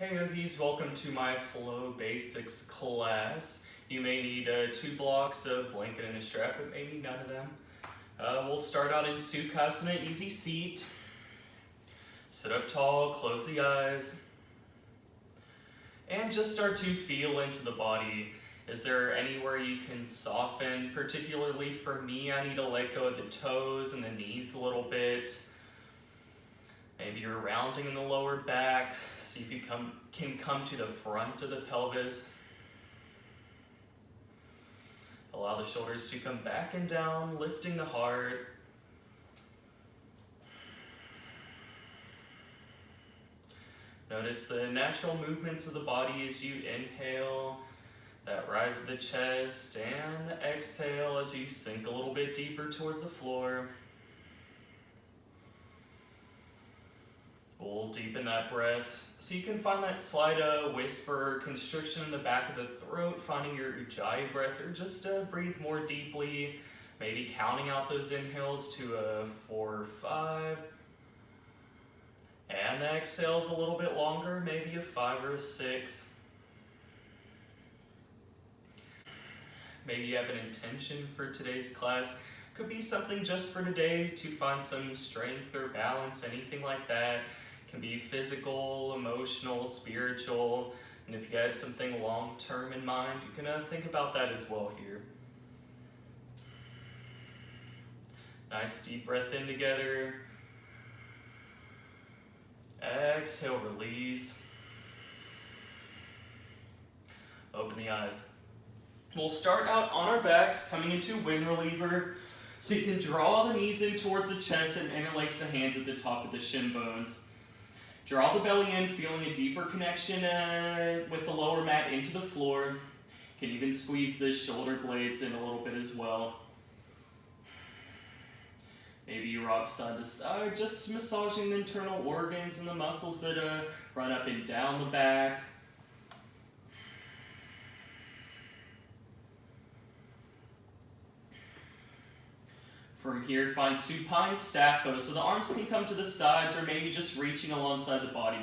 Hey Yogis, welcome to my Flow Basics class. You may need 2 blocks, a blanket, and a strap, but maybe none of them. We'll start out in Sukhasana, easy seat. Sit up tall, close the eyes. And just start to feel into the body. Is there anywhere you can soften? Particularly for me, I need to let go of the toes and the knees a little bit. Maybe you're rounding in the lower back. See if you can come to the front of the pelvis. Allow the shoulders to come back and down, lifting the heart. Notice the natural movements of the body as you inhale, that rise of the chest, and the exhale as you sink a little bit deeper towards the floor. We'll deepen that breath so you can find that slight whisper constriction in the back of the throat, finding your ujjayi breath, or just breathe more deeply, maybe counting out those inhales to a 4 or 5. And the exhales a little bit longer, maybe a 5 or a 6. Maybe you have an intention for today's class. Could be something just for today to find some strength or balance, anything like that. Can be physical, emotional, spiritual, and if you had something long-term in mind, you can think about that as well here. Nice deep breath in together. Exhale, release. Open the eyes. We'll start out on our backs, coming into wind reliever. So you can draw the knees in towards the chest and interlace the hands at the top of the shin bones. Draw the belly in, feeling a deeper connection with the lower mat into the floor. You can even squeeze the shoulder blades in a little bit as well. Maybe you rock side to side, just massaging the internal organs and the muscles that run up and down the back. From here, find supine staff pose. So the arms can come to the sides or maybe just reaching alongside the body.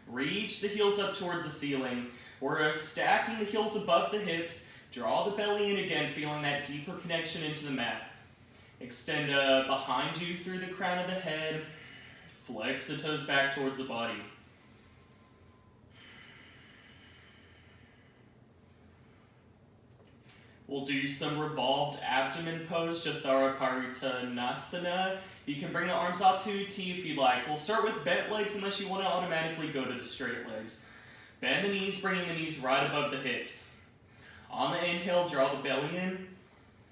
Reach the heels up towards the ceiling. We're stacking the heels above the hips. Draw the belly in again, feeling that deeper connection into the mat. Extend behind you through the crown of the head. Flex the toes back towards the body. We'll do some revolved abdomen pose, Ardha Padottanasana. You can bring the arms out to a T if you'd like. We'll start with bent legs unless you want to automatically go to the straight legs. Bend the knees, bringing the knees right above the hips. On the inhale, draw the belly in.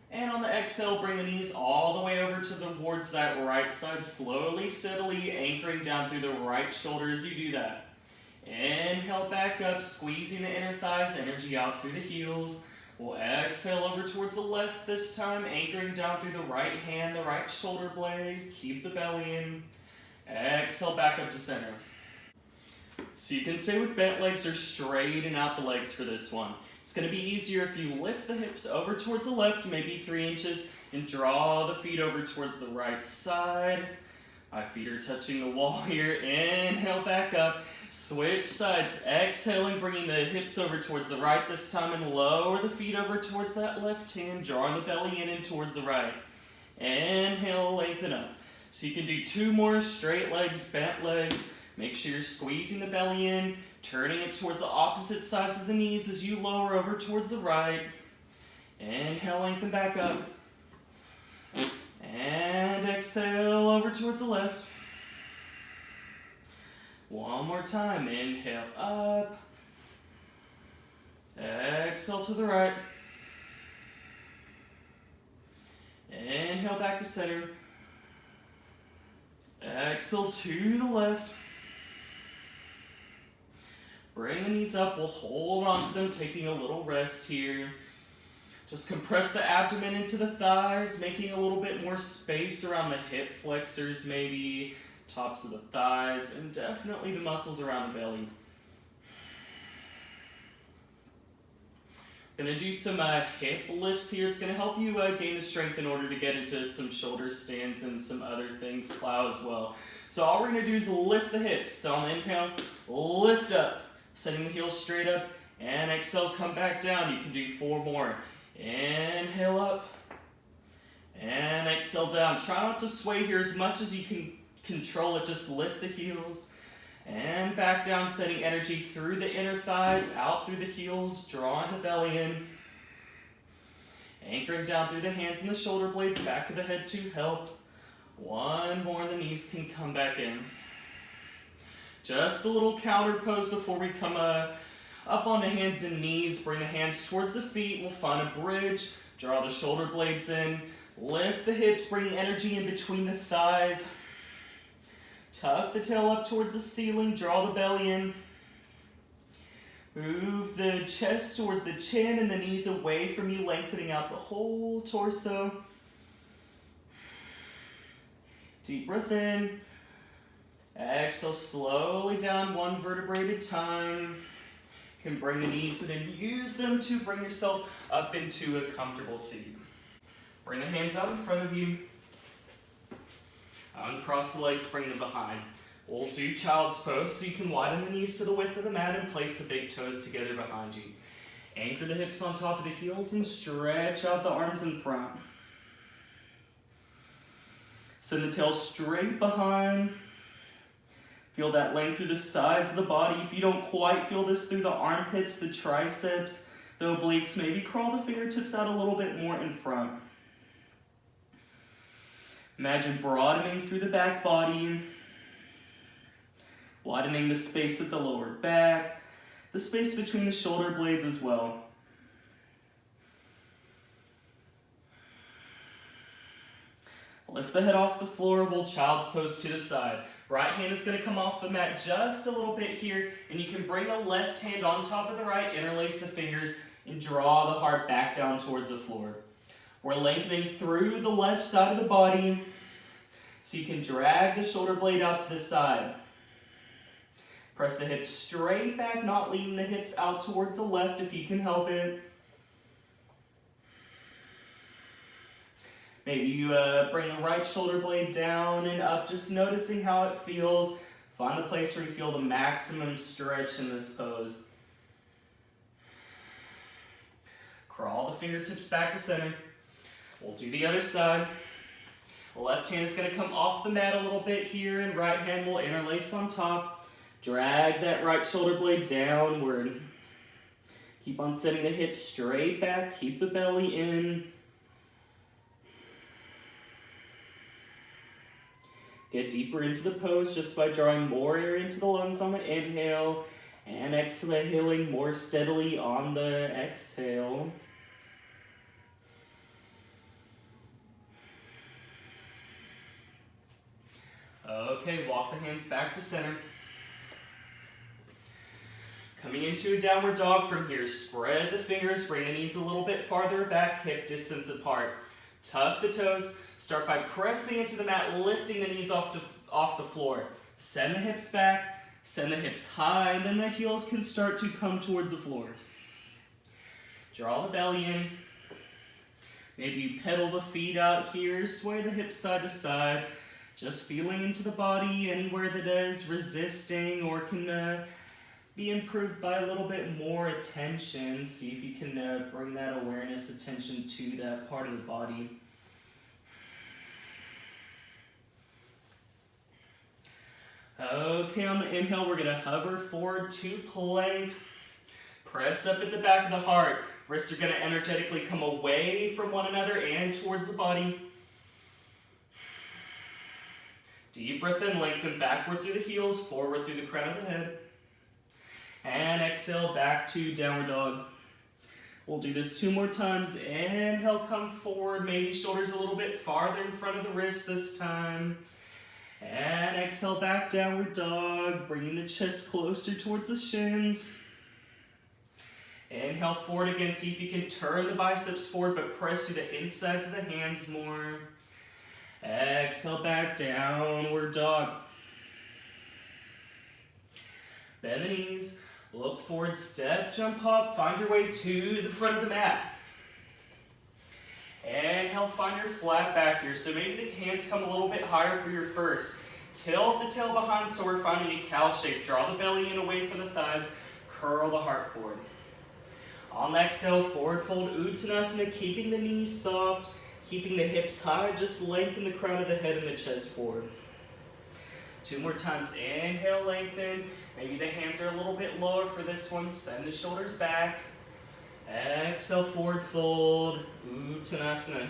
And on the exhale, bring the knees all the way over towards that right side, slowly, steadily anchoring down through the right shoulder as you do that. Inhale back up, squeezing the inner thighs, energy out through the heels. We'll exhale over towards the left this time, anchoring down through the right hand, the right shoulder blade. Keep the belly in. Exhale back up to center. So you can stay with bent legs or straighten out the legs for this one. It's going to be easier if you lift the hips over towards the left, maybe 3 inches, and draw the feet over towards the right side. My feet are touching the wall here. Inhale back up. Switch sides. Exhaling, bringing the hips over towards the right this time, and lower the feet over towards that left hand, drawing the belly in and towards the right. Inhale, lengthen up. So you can do 2 more straight legs, bent legs. Make sure you're squeezing the belly in, turning it towards the opposite sides of the knees as you lower over towards the right. Inhale, lengthen back up. And exhale over towards the left. One more time. Inhale up. Exhale to the right. Inhale back to center. Exhale to the left. Bring the knees up. We'll hold on to them, taking a little rest here. Just compress the abdomen into the thighs, making a little bit more space around the hip flexors, maybe tops of the thighs, and definitely the muscles around the belly. Gonna do some hip lifts here. It's gonna help you gain the strength in order to get into some shoulder stands and some other things, plow as well. So all we're gonna do is lift the hips. So on the inhale, lift up. Setting the heels straight up, and exhale, come back down. You can do 4 more. Inhale up, and exhale down. Try not to sway here as much as you can control it. Just lift the heels, and back down, sending energy through the inner thighs, out through the heels, drawing the belly in. Anchoring down through the hands and the shoulder blades, back of the head to help. 1 more, and the knees can come back in. Just a little counter pose before we come up onto hands and knees. Bring the hands towards the feet. We'll find a bridge. Draw the shoulder blades in. Lift the hips, bringing energy in between the thighs. Tuck the tail up towards the ceiling. Draw the belly in. Move the chest towards the chin and the knees away from you, lengthening out the whole torso. Deep breath in. Exhale slowly down, 1 vertebrae at a time. You can bring the knees in and use them to bring yourself up into a comfortable seat. Bring the hands out in front of you. Uncross the legs, bring them behind. We'll do child's pose, so you can widen the knees to the width of the mat and place the big toes together behind you. Anchor the hips on top of the heels and stretch out the arms in front. Send the tail straight behind. Feel that length through the sides of the body. If you don't quite feel this through the armpits, the triceps, the obliques, maybe crawl the fingertips out a little bit more in front. Imagine broadening through the back body. Widening the space at the lower back, the space between the shoulder blades as well. Lift the head off the floor, we'll child's pose to the side. Right hand is going to come off the mat just a little bit here, and you can bring the left hand on top of the right, interlace the fingers, and draw the heart back down towards the floor. We're lengthening through the left side of the body, so you can drag the shoulder blade out to the side. Press the hips straight back, not leaning the hips out towards the left if you can help it. Maybe you bring the right shoulder blade down and up, just noticing how it feels. Find the place where you feel the maximum stretch in this pose. Crawl the fingertips back to center. We'll do the other side. The left hand is going to come off the mat a little bit here, and right hand will interlace on top. Drag that right shoulder blade downward. Keep on setting the hips straight back. Keep the belly in. Get deeper into the pose just by drawing more air into the lungs on the inhale and exhaling more steadily on the exhale. Okay, walk the hands back to center. Coming into a downward dog from here, spread the fingers, bring the knees a little bit farther back, hip distance apart. Tuck the toes, start by pressing into the mat, lifting the knees off the floor. Send the hips back, send the hips high, and then the heels can start to come towards the floor. Draw the belly in. Maybe you pedal the feet out here, sway the hips side to side, just feeling into the body anywhere that is resisting or can be improved by a little bit more attention. See if you can bring that awareness, attention to that part of the body. Okay, on the inhale, we're going to hover forward to plank. Press up at the back of the heart. Wrists are going to energetically come away from one another and towards the body. Deep breath in, lengthen backward through the heels, forward through the crown of the head. And exhale back to downward dog. We'll do this 2 more times. Inhale, come forward, maybe shoulders a little bit farther in front of the wrist this time. And exhale back, downward dog, bringing the chest closer towards the shins. Inhale forward again, see if you can turn the biceps forward, but press to the insides of the hands more. Exhale back, downward dog. Bend the knees, look forward, step, jump, hop, find your way to the front of the mat. Inhale, find your flat back here. So maybe the hands come a little bit higher for your first. Tilt the tail behind so we're finding a cow shape. Draw the belly in away from the thighs. curl the heart forward. On the exhale, forward fold Uttanasana, keeping the knees soft, keeping the hips high, just lengthen the crown of the head and the chest forward. 2 more times, inhale, lengthen. Maybe the hands are a little bit lower for this one, send the shoulders back. Exhale, forward fold, Uttanasana.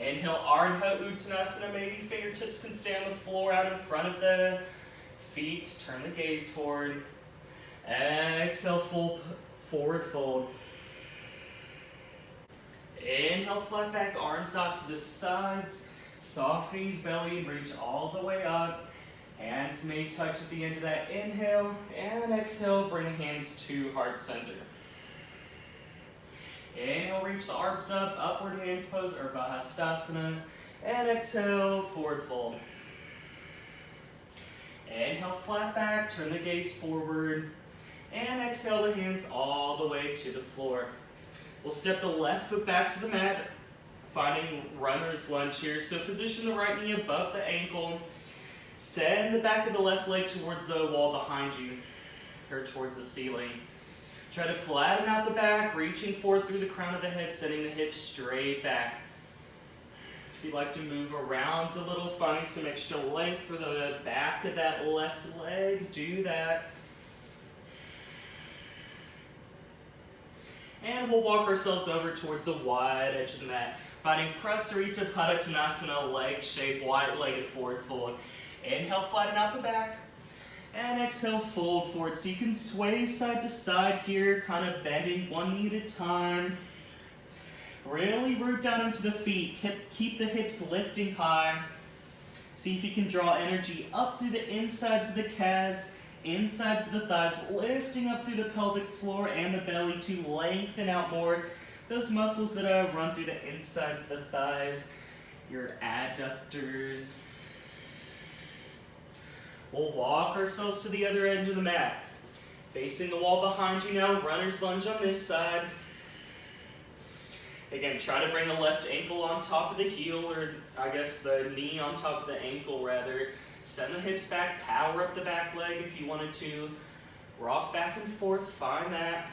Inhale, Ardha Uttanasana, maybe fingertips can stay on the floor out in front of the feet. Turn the gaze forward. Exhale, full forward fold. Inhale, flat back, arms out to the sides. Soft knees, belly, and reach all the way up. Hands may touch at the end of that inhale. And exhale, bring the hands to heart center. Inhale, reach the arms up, upward hands pose, or Vinyasa. And exhale, forward fold. Inhale, flat back, turn the gaze forward. And exhale the hands all the way to the floor. We'll step the left foot back to the mat, finding runner's lunge here. So position the right knee above the ankle. Send the back of the left leg towards the wall behind you, or towards the ceiling. Try to flatten out the back, reaching forward through the crown of the head, sending the hips straight back. If you'd like to move around a little, finding some extra length for the back of that left leg, do that. And we'll walk ourselves over towards the wide edge of the mat, finding Prasarita Padottanasana, leg shape, wide-legged forward fold. Inhale, flatten out the back. And exhale, fold forward. So you can sway side to side here, kind of bending one knee at a time. Really root down into the feet. Keep the hips lifting high. See if you can draw energy up through the insides of the calves, insides of the thighs, lifting up through the pelvic floor and the belly to lengthen out more those muscles that run through the insides of the thighs, your adductors. We'll walk ourselves to the other end of the mat. Facing the wall behind you now, runner's lunge on this side. Again, try to bring the left ankle on top of the heel, or I guess the knee on top of the ankle rather. Send the hips back, power up the back leg if you wanted to. Rock back and forth, find that.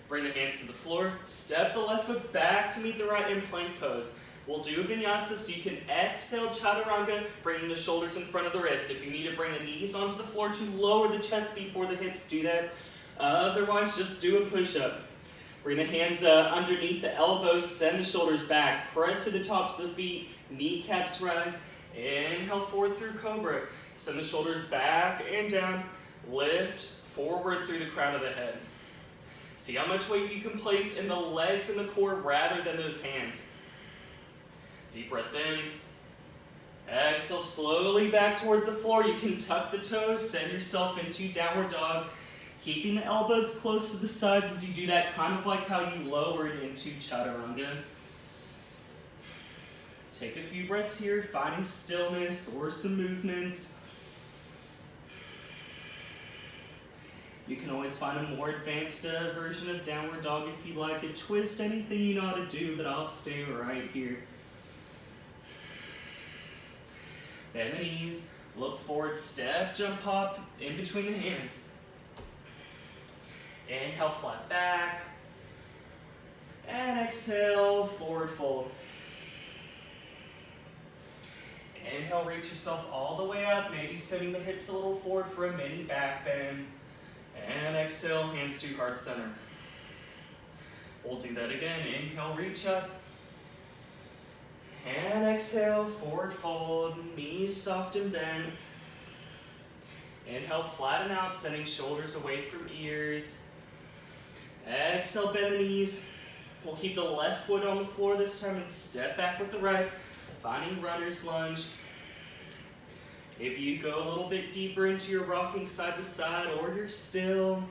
Bring the hands to the floor. Step the left foot back to meet the right in plank pose. We'll do Vinyasa, so you can exhale Chaturanga, bringing the shoulders in front of the wrists. If you need to bring the knees onto the floor to lower the chest before the hips, do that. Otherwise, just do a push-up. Bring the hands underneath the elbows, send the shoulders back. Press to the tops of the feet, kneecaps rise. Inhale forward through Cobra. Send the shoulders back and down. Lift forward through the crown of the head. See how much weight you can place in the legs and the core rather than those hands. Deep breath in. Exhale slowly back towards the floor. You can tuck the toes, send yourself into downward dog. Keeping the elbows close to the sides as you do that, kind of like how you lowered into Chaturanga. Take a few breaths here, finding stillness or some movements. You can always find a more advanced version of downward dog if you like it. Twist anything you know how to do, but I'll stay right here. Bend the knees, look forward, step, jump, hop in between the hands. Inhale, flat back. And exhale, forward fold. Inhale, reach yourself all the way up, maybe sending the hips a little forward for a mini back bend. And exhale, hands to heart center. We'll do that again. Inhale, reach up. And exhale, forward fold, knees soft and bent. Inhale, flatten out, sending shoulders away from ears. Exhale, bend the knees. We'll keep the left foot on the floor this time and step back with the right, finding runner's lunge. Maybe you go a little bit deeper into your rocking side to side, or you're still.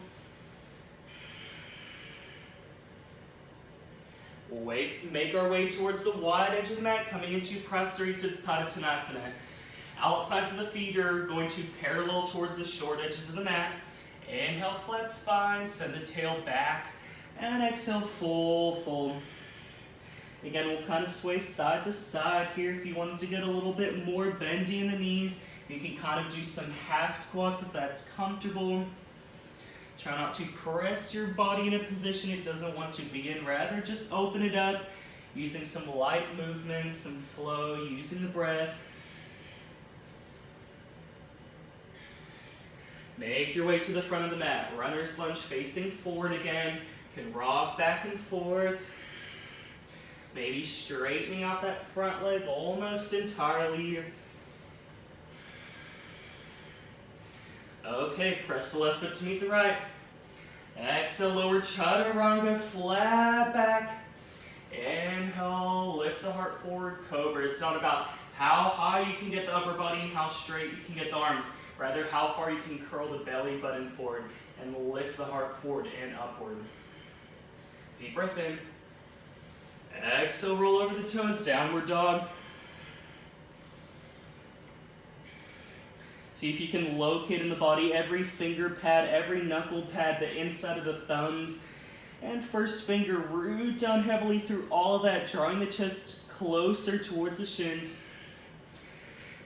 We'll make our way towards the wide edge of the mat, coming into Prasarita Padottanasana. Outsides of the feet are going to parallel towards the short edges of the mat. Inhale, flat spine, send the tail back, and exhale, full fold. Again, we'll kind of sway side to side here. If you wanted to get a little bit more bendy in the knees, you can kind of do some half squats if that's comfortable. Try not to press your body in a position it doesn't want to be in. Rather, just open it up using some light movement, some flow, using the breath. Make your way to the front of the mat. Runner's lunge facing forward again. You can rock back and forth. Maybe straightening out that front leg almost entirely. Okay, press the left foot to meet the right. Exhale, lower Chaturanga, flat back. Inhale, lift the heart forward, Cobra. It's not about how high you can get the upper body and how straight you can get the arms. Rather, how far you can curl the belly button forward and lift the heart forward and upward. Deep breath in. Exhale, roll over the toes, downward dog. See if you can locate in the body every finger pad, every knuckle pad, the inside of the thumbs, and first finger. Root down heavily through all of that, drawing the chest closer towards the shins.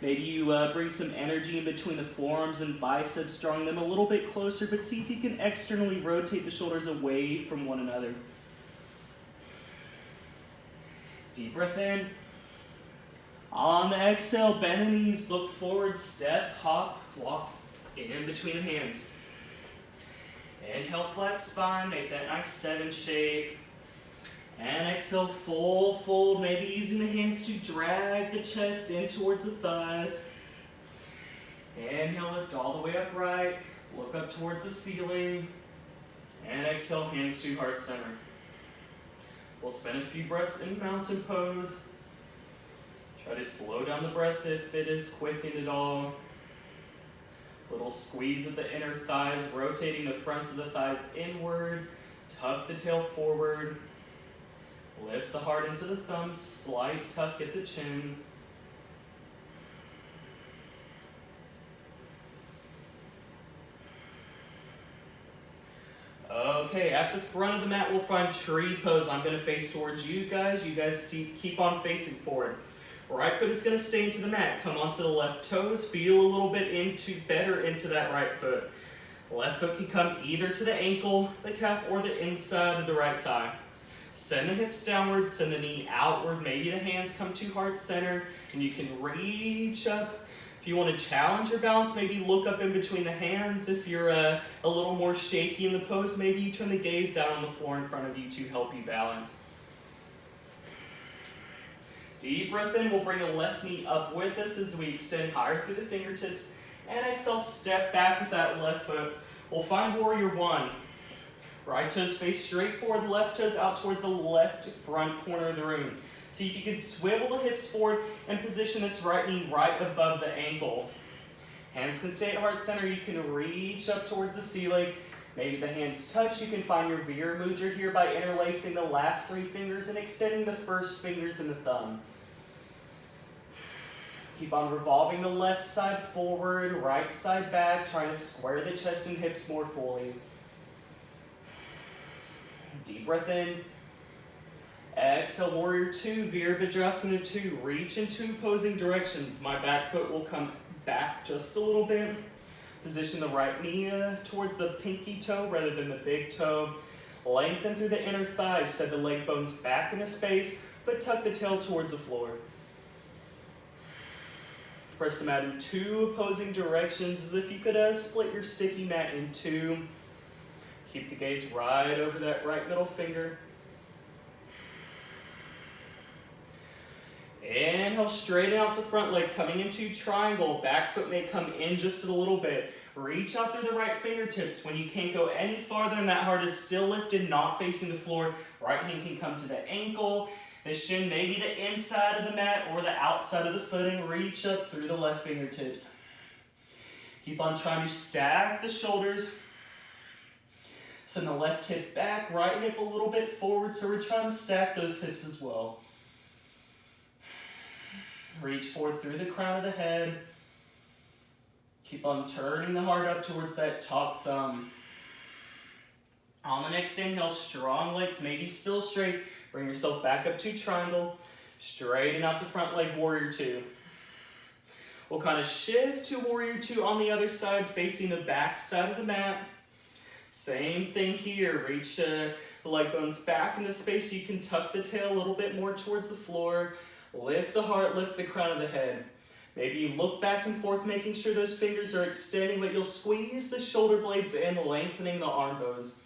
Maybe you bring some energy in between the forearms and biceps, drawing them a little bit closer, but see if you can externally rotate the shoulders away from one another. Deep breath in. On the exhale, bend the knees, look forward, step, hop, walk in between the hands. Inhale, flat spine, make that nice 7 shape. And exhale, full fold, maybe using the hands to drag the chest in towards the thighs. Inhale, lift all the way upright, look up towards the ceiling. And exhale, hands to heart center. We'll spend a few breaths in mountain pose. Try to slow down the breath if it is quickened at all. Little squeeze of the inner thighs, rotating the fronts of the thighs inward. Tuck the tail forward. Lift the heart into the thumbs, slight tuck at the chin. Okay, at the front of the mat we'll find tree pose. I'm going to face towards you guys. You guys keep on facing forward. Right foot is going to stay into the mat. Come onto the left toes. Feel a little bit better into that right foot. Left foot can come either to the ankle, the calf, or the inside of the right thigh. Send the hips downward, send the knee outward. Maybe the hands come to heart center, and you can reach up. If you want to challenge your balance, maybe look up in between the hands. If you're a little more shaky in the pose, maybe you turn the gaze down on the floor in front of you to help you balance. Deep breath in, we'll bring the left knee up with us as we extend higher through the fingertips. And exhale, step back with that left foot. We'll find warrior 1. Right toes face straight forward, left toes out towards the left front corner of the room. See if you can swivel the hips forward and position this right knee right above the ankle. Hands can stay at heart center. You can reach up towards the ceiling. Maybe the hands touch. You can find your Veer Mudra here by interlacing the last 3 fingers and extending the first fingers and the thumb. Keep on revolving the left side forward, right side back, trying to square the chest and hips more fully. Deep breath in. Exhale, warrior 2, Virabhadrasana 2. Reach in 2 opposing directions. My back foot will come back just a little bit. Position the right knee towards the pinky toe rather than the big toe. Lengthen through the inner thighs. Set the leg bones back into space, but tuck the tail towards the floor. Press the mat in 2 opposing directions as if you could split your sticky mat in 2. Keep the gaze right over that right middle finger. Inhale, straighten out the front leg, coming into triangle. Back foot may come in just a little bit. Reach out through the right fingertips. When you can't go any farther and that heart is still lifted, not facing the floor, right hand can come to the ankle. The shin may be the inside of the mat or the outside of the foot, and reach up through the left fingertips. Keep on trying to stack the shoulders. Send the left hip back, right hip a little bit forward, so we're trying to stack those hips as well. Reach forward through the crown of the head. Keep on turning the heart up towards that top thumb. On the next inhale, strong legs, maybe still straight. Bring yourself back up to triangle. Straighten out the front leg, warrior two. We'll kind of shift to warrior two on the other side, facing the back side of the mat. Same thing here. Reach the leg bones back into space so you can tuck the tail a little bit more towards the floor. Lift the heart, lift the crown of the head. Maybe you look back and forth, making sure those fingers are extending, but you'll squeeze the shoulder blades in, lengthening the arm bones.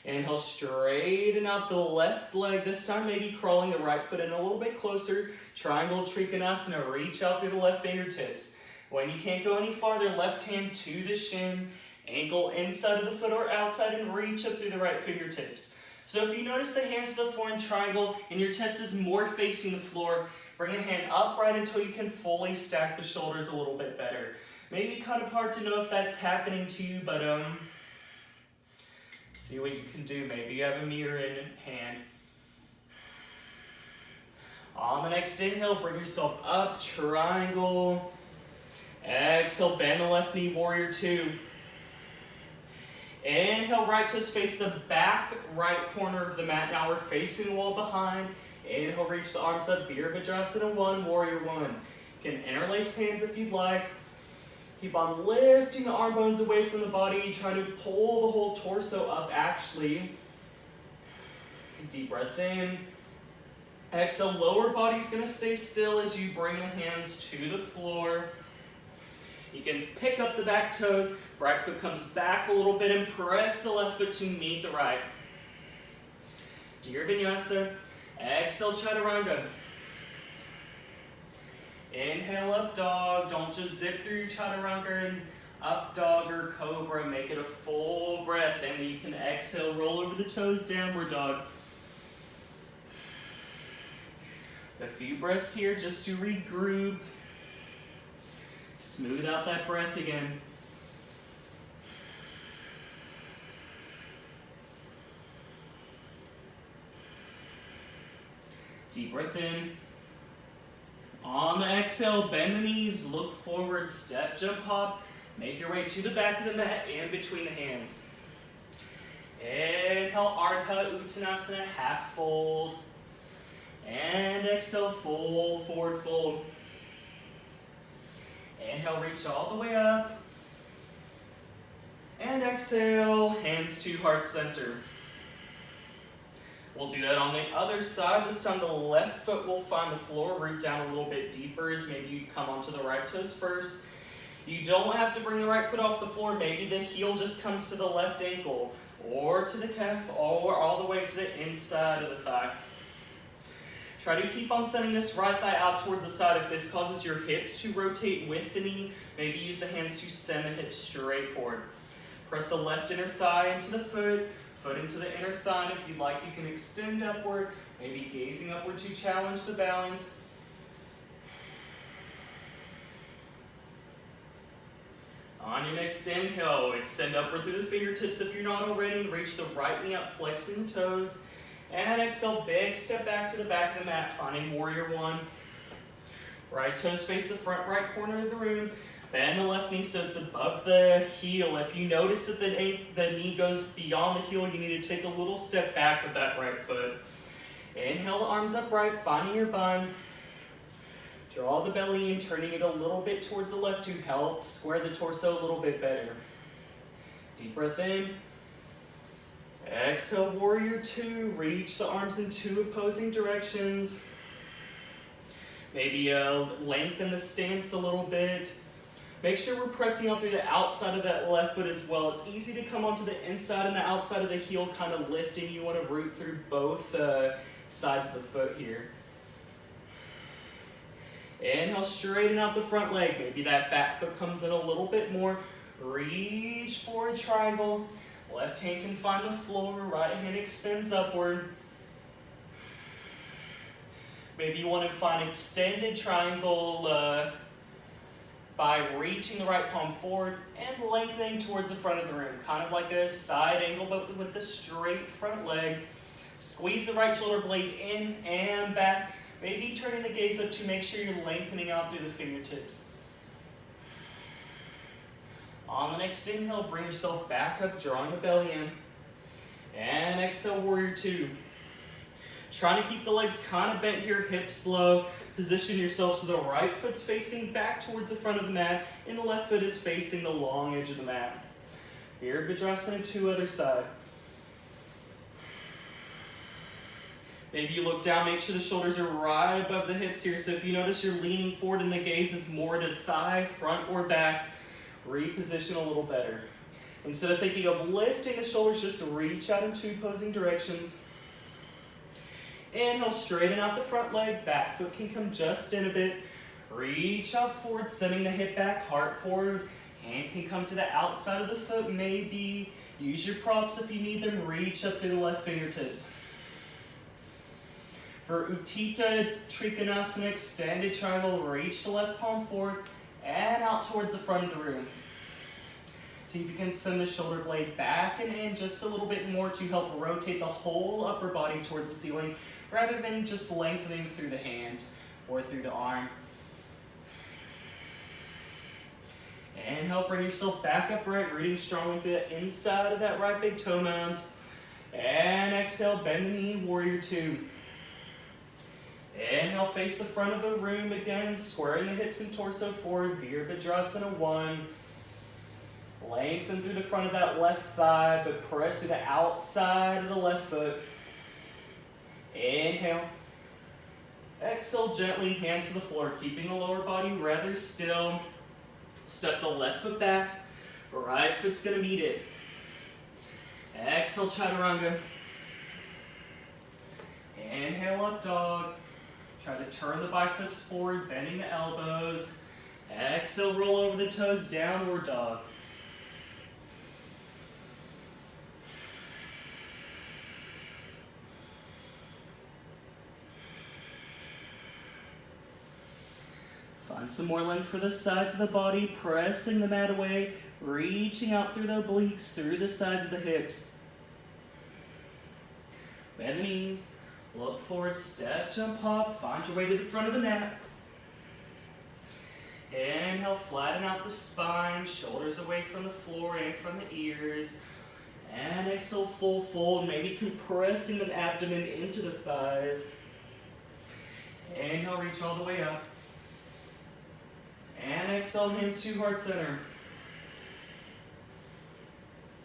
Inhale, straighten out the left leg. This time, maybe crawling the right foot in a little bit closer. Triangle Trikonasana, reach out through the left fingertips. When you can't go any farther, left hand to the shin, ankle inside of the foot or outside, and reach up through the right fingertips. So if you notice the hands to the floor in triangle and your chest is more facing the floor, bring the hand upright until you can fully stack the shoulders a little bit better. Maybe kind of hard to know if that's happening to you, but see what you can do. Maybe you have a mirror in hand. On the next inhale, bring yourself up, triangle. Exhale, bend the left knee, warrior two. Inhale, right toes face the back right corner of the mat. Now we're facing the wall behind. Inhale, reach the arms up, Virabhadrasana one, warrior one. You can interlace hands if you'd like. Keep on lifting the arm bones away from the body. Try to pull the whole torso up, actually. Deep breath in. Exhale, lower body's gonna stay still as you bring the hands to the floor. You can pick up the back toes, right foot comes back a little bit and press the left foot to meet the right. Do your Vinyasa. Exhale, Chaturanga. Inhale, up dog. Don't just zip through your Chaturanga and up dog or Cobra. Make it a full breath, and then you can exhale, roll over the toes, downward dog. A few breaths here just to regroup. Smooth out that breath again. Deep breath in. On the exhale, bend the knees, look forward, step, jump, hop. Make your way to the back of the mat and between the hands. Inhale, Ardha Chandrasana, half fold. And exhale, full forward fold. Inhale, reach all the way up. And exhale, hands to heart center. We'll do that on the other side. This time the left foot will find the floor, root down a little bit deeper as maybe you come onto the right toes first. You don't have to bring the right foot off the floor. Maybe the heel just comes to the left ankle or to the calf or all the way to the inside of the thigh. Try to keep on sending this right thigh out towards the side. If this causes your hips to rotate with the knee, maybe use the hands to send the hips straight forward. Press the left inner thigh into the foot, foot into the inner thigh, and if you'd like, you can extend upward, maybe gazing upward to challenge the balance. On your next inhale, extend upward through the fingertips if you're not already. Reach the right knee up, flexing the toes. And exhale, big step back to the back of the mat, finding warrior one. Right toes face the front right corner of the room. Bend the left knee so it's above the heel. If you notice that the knee goes beyond the heel, you need to take a little step back with that right foot. Inhale, arms upright, finding your bun. Draw the belly in, turning it a little bit towards the left to help square the torso a little bit better. Deep breath in. Exhale, warrior two. Reach the arms in two opposing directions. Maybe lengthen the stance a little bit. Make sure we're pressing out through the outside of that left foot as well. It's easy to come onto the inside and the outside of the heel, kind of lifting. You want to root through both sides of the foot here. Inhale, straighten out the front leg. Maybe that back foot comes in a little bit more. Reach forward, triangle. Left hand can find the floor, right hand extends upward. Maybe you want to find extended triangle by reaching the right palm forward and lengthening towards the front of the room. Kind of like a side angle, but with the straight front leg. Squeeze the right shoulder blade in and back. Maybe turning the gaze up to make sure you're lengthening out through the fingertips. On the next inhale, bring yourself back up, drawing the belly in. And exhale, warrior two. Trying to keep the legs kind of bent here, hips low. Position yourself so the right foot's facing back towards the front of the mat and the left foot is facing the long edge of the mat. Virabhadrasana to other side. Maybe you look down, make sure the shoulders are right above the hips here. So if you notice you're leaning forward and the gaze is more to thigh, front or back, reposition a little better. Instead of thinking of lifting the shoulders, just reach out in two opposing directions. Inhale, straighten out the front leg, back foot can come just in a bit. Reach out forward, sending the hip back, heart forward. Hand can come to the outside of the foot, maybe. Use your props if you need them, reach up through the left fingertips. For Utthita Trikonasana, extended triangle, reach the left palm forward and out towards the front of the room. See if you can send the shoulder blade back and in just a little bit more to help rotate the whole upper body towards the ceiling rather than just lengthening through the hand or through the arm. Inhale, bring yourself back upright, rooting strongly through the inside of that right big toe mound. And exhale, bend the knee, warrior two. Inhale, face the front of the room again, squaring the hips and torso forward, Virabhadrasana one. Lengthen through the front of that left thigh, but press to the outside of the left foot. Inhale. Exhale, gently, hands to the floor, keeping the lower body rather still. Step the left foot back, right foot's gonna meet it. Exhale, Chaturanga. Inhale, up dog. Try to turn the biceps forward, bending the elbows. Exhale, roll over the toes, downward dog. Find some more length for the sides of the body, pressing the mat away, reaching out through the obliques, through the sides of the hips. Bend the knees, look forward, step, jump, hop, find your way to the front of the mat. Inhale, flatten out the spine, shoulders away from the floor and from the ears. And exhale, full fold, maybe compressing the abdomen into the thighs. Inhale, reach all the way up. And exhale, hands to heart center.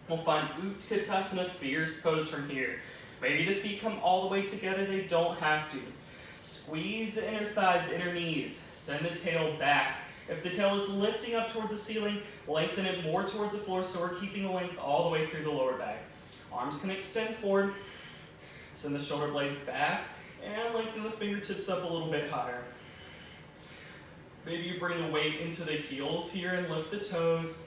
We'll find Utkatasana, fierce pose from here. Maybe the feet come all the way together, they don't have to. Squeeze the inner thighs, inner knees. Send the tail back. If the tail is lifting up towards the ceiling, lengthen it more towards the floor so we're keeping the length all the way through the lower back. Arms can extend forward. Send the shoulder blades back and lengthen the fingertips up a little bit higher. Maybe you bring the weight into the heels here and lift the toes.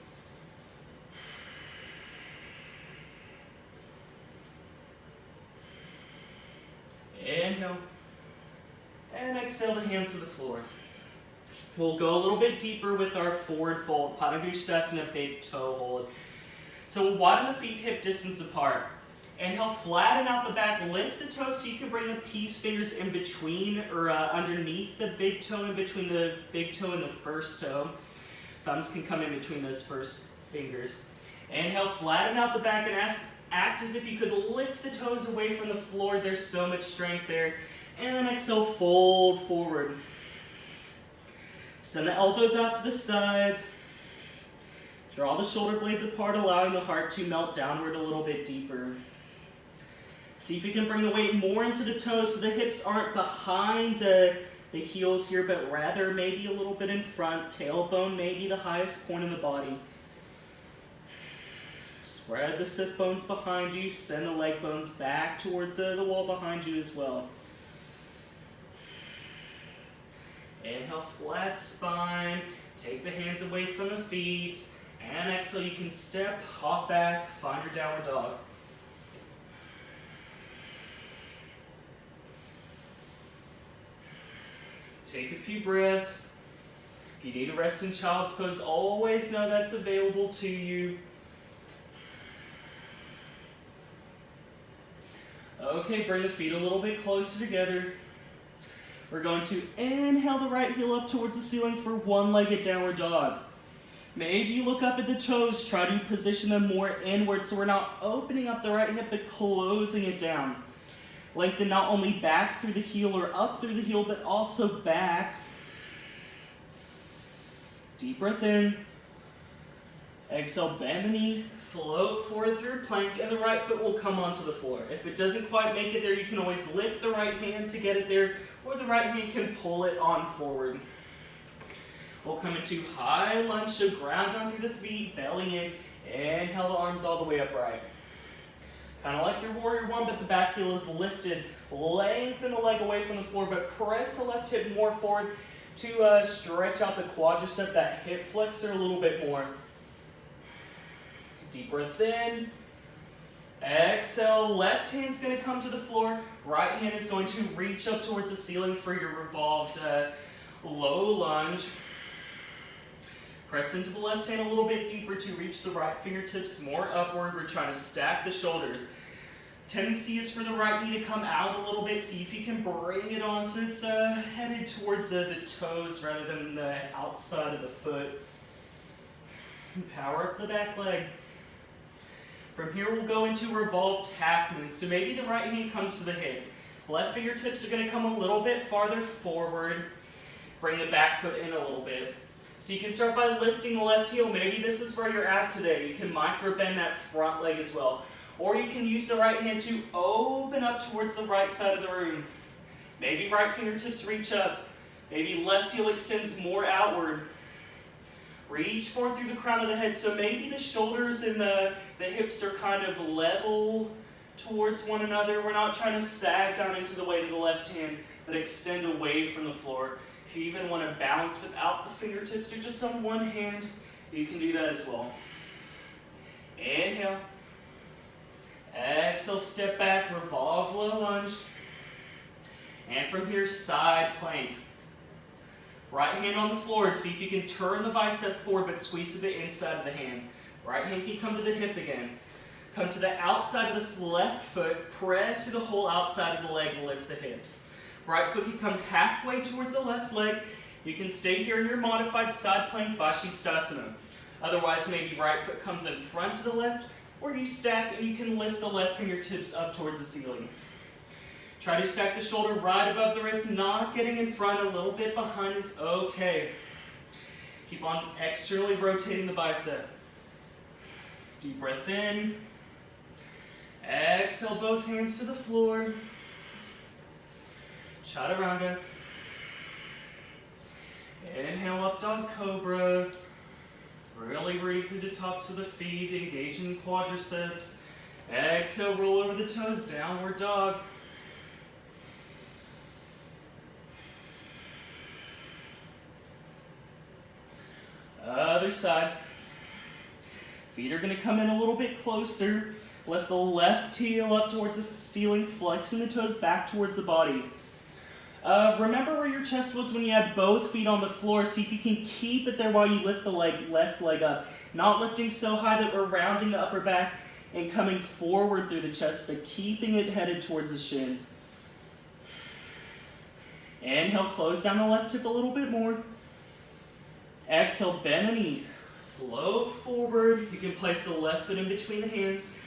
Inhale. And exhale the hands to the floor. We'll go a little bit deeper with our forward fold, Padottanasana, big toe hold. So we'll widen the feet hip distance apart. Inhale, flatten out the back, lift the toes so you can bring the peace fingers in between or underneath the big toe, in between the big toe and the first toe. Thumbs can come in between those first fingers. Inhale, flatten out the back and act as if you could lift the toes away from the floor. There's so much strength there. And then exhale, fold forward. Send the elbows out to the sides. Draw the shoulder blades apart, allowing the heart to melt downward a little bit deeper. See if you can bring the weight more into the toes so the hips aren't behind the heels here, but rather maybe a little bit in front. Tailbone may be the highest point in the body. Spread the sit bones behind you. Send the leg bones back towards the wall behind you as well. Inhale, flat spine. Take the hands away from the feet. And exhale, you can step, hop back, find your downward dog. Take a few breaths. If you need to rest in child's pose, always know that's available to you. Okay, bring the feet a little bit closer together. We're going to inhale the right heel up towards the ceiling for one-legged downward dog. Maybe you look up at the toes, try to position them more inward so we're not opening up the right hip but closing it down. Lengthen not only back through the heel or up through the heel, but also back. Deep breath in. Exhale, bend the knee, float forward through plank, and the right foot will come onto the floor. If it doesn't quite make it there, you can always lift the right hand to get it there, or the right hand can pull it on forward. We'll come into high lunge, so ground down through the feet, belly in. Inhale the arms all the way upright. Kind of like your warrior one, but the back heel is lifted. Lengthen the leg away from the floor, but press the left hip more forward to stretch out the quadricep, that hip flexor a little bit more. Deep breath in. Exhale, left hand's going to come to the floor. Right hand is going to reach up towards the ceiling for your revolved low lunge. Press into the left hand a little bit deeper to reach the right fingertips more upward. We're trying to stack the shoulders. Tendency is for the right knee to come out a little bit. See if you can bring it on so it's headed towards the toes rather than the outside of the foot. Power up the back leg. From here we'll go into revolved half moon. So maybe the right hand comes to the hip. Left fingertips are going to come a little bit farther forward. Bring the back foot in a little bit. So you can start by lifting the left heel. Maybe this is where you're at today. You can micro bend that front leg as well. Or you can use the right hand to open up towards the right side of the room. Maybe right fingertips reach up. Maybe left heel extends more outward. Reach forward through the crown of the head. So maybe the shoulders and the hips are kind of level towards one another. We're not trying to sag down into the weight of the left hand, but extend away from the floor. If you even want to balance without the fingertips or just on one hand, you can do that as well. Inhale. Exhale, step back, revolve low lunge. And from here, side plank. Right hand on the floor. See if you can turn the bicep forward, but squeeze to the inside of the hand. Right hand can come to the hip again. Come to the outside of the left foot. Press to the whole outside of the leg and lift the hips. Right foot can come halfway towards the left leg. You can stay here in your modified side plank Vashisthasana. Otherwise, maybe right foot comes in front to the left, or you stack and you can lift the left fingertips up towards the ceiling. Try to stack the shoulder right above the wrist, not getting in front, a little bit behind is okay. Keep on externally rotating the bicep. Deep breath in. Exhale, both hands to the floor. Chaturanga. Inhale, up dog Cobra. Really breathe through the tops of the feet, engaging the quadriceps. Exhale, roll over the toes, downward dog. Other side. Feet are going to come in a little bit closer. Lift the left heel up towards the ceiling, flexing the toes back towards the body. Remember where your chest was when you had both feet on the floor. See if you can keep it there while you lift the left leg up. Not lifting so high that we're rounding the upper back and coming forward through the chest, but keeping it headed towards the shins. Inhale, close down the left hip a little bit more. Exhale, bend the knee. Float forward. You can place the left foot in between the hands.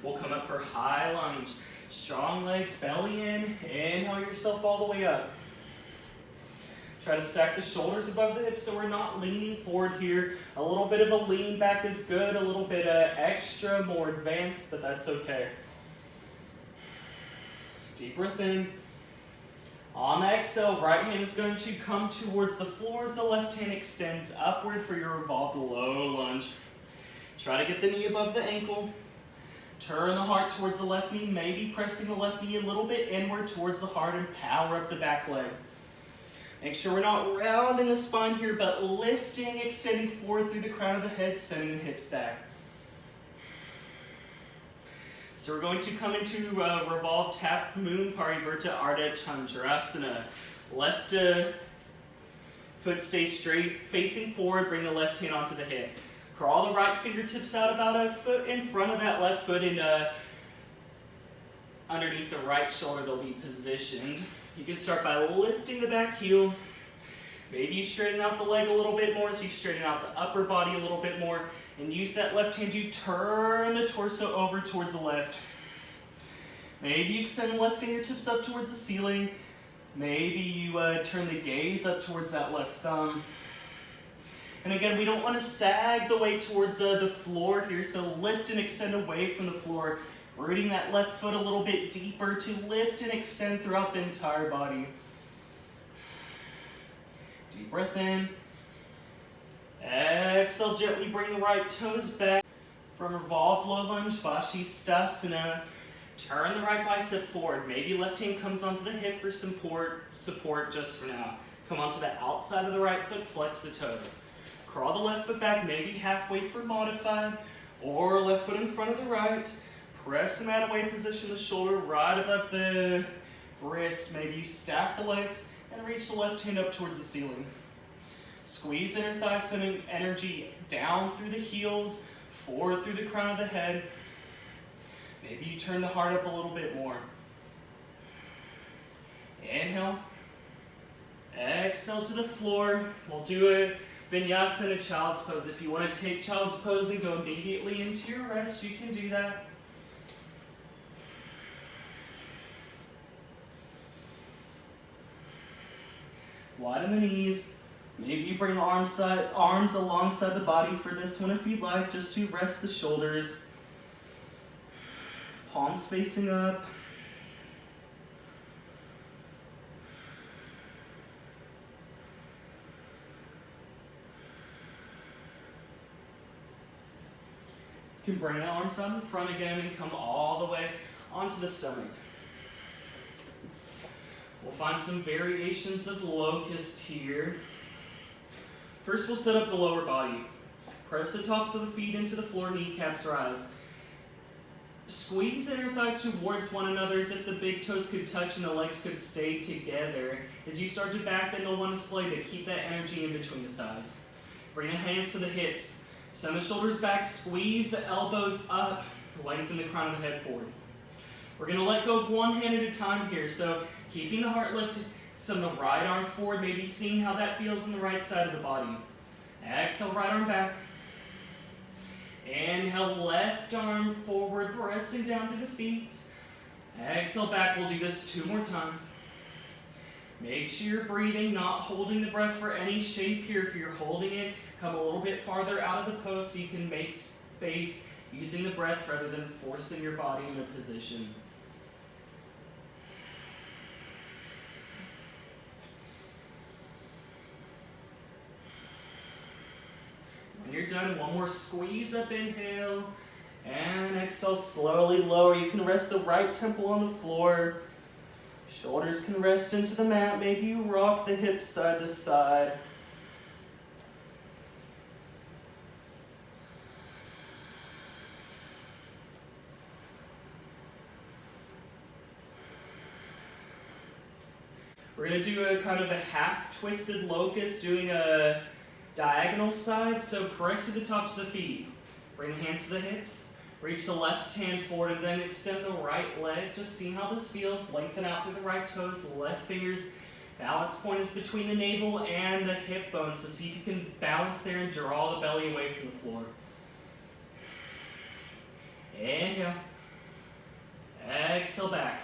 We'll come up for high lunge. Strong legs, belly in. Inhale yourself all the way up. Try to stack the shoulders above the hips so we're not leaning forward here. A little bit of a lean back is good. A little bit extra, more advanced, but that's okay. Deep breath in. On the exhale, right hand is going to come towards the floor as the left hand extends upward for your revolved low lunge. Try to get the knee above the ankle. Turn the heart towards the left knee, maybe pressing the left knee a little bit inward towards the heart and power up the back leg. Make sure we're not rounding the spine here, but lifting, extending forward through the crown of the head, sending the hips back. So we're going to come into revolved half moon parivrtta Ardha Chandrasana. Left foot stays straight, facing forward, bring the left hand onto the hip. Crawl the right fingertips out about a foot in front of that left foot and underneath the right shoulder they'll be positioned. You can start by lifting the back heel. Maybe you straighten out the leg a little bit more as you straighten out the upper body a little bit more, and use that left hand to turn the torso over towards the left. Maybe you extend the left fingertips up towards the ceiling. Maybe you turn the gaze up towards that left thumb. And again, we don't want to sag the weight towards the floor here, so lift and extend away from the floor, rooting that left foot a little bit deeper to lift and extend throughout the entire body. Deep breath in. Exhale, gently bring the right toes back. From Revolved Low Lunge, Shavasana. Turn the right bicep forward. Maybe left hand comes onto the hip for support just for now. Come onto the outside of the right foot, flex the toes. Crawl the left foot back, maybe halfway for modified, or left foot in front of the right. Press the mat away, position the shoulder right above the wrist. Maybe you stack the legs and reach the left hand up towards the ceiling. Squeeze inner thigh, sending energy down through the heels, forward through the crown of the head. Maybe you turn the heart up a little bit more. Inhale. Exhale to the floor. We'll do a Vinyasa in a child's pose. If you want to take child's pose and go immediately into your rest, you can do that. Widen the knees. Maybe you bring the arms alongside the body for this one if you'd like, just to rest the shoulders. Palms facing up. You can bring the arms out in front again and come all the way onto the stomach. We'll find some variations of Locust here. First, we'll set up the lower body. Press the tops of the feet into the floor, kneecaps rise. Squeeze the inner thighs towards one another as if the big toes could touch and the legs could stay together. As you start to back bend the one display to keep that energy in between the thighs. Bring the hands to the hips. Send the shoulders back, squeeze the elbows up, lengthen the crown of the head forward. We're going to let go of one hand at a time here, so keeping the heart lifted, send the right arm forward, maybe seeing how that feels on the right side of the body. Exhale, right arm back. Inhale, left arm forward, pressing down through the feet. Exhale, back. We'll do this 2 more times. Make sure you're breathing, not holding the breath for any shape here. If you're holding it, come a little bit farther out of the pose so you can make space using the breath rather than forcing your body into position. When you're done, one more squeeze up, inhale, and exhale, slowly lower. You can rest the right temple on the floor. Shoulders can rest into the mat. Maybe you rock the hips side to side. We're going to do a kind of a half-twisted locust, doing a diagonal side. So press to the tops of the feet. Bring the hands to the hips. Reach the left hand forward and then extend the right leg. Just see how this feels. Lengthen out through the right toes, left fingers. Balance point is between the navel and the hip bones. So see if you can balance there and draw the belly away from the floor. Inhale. Exhale back.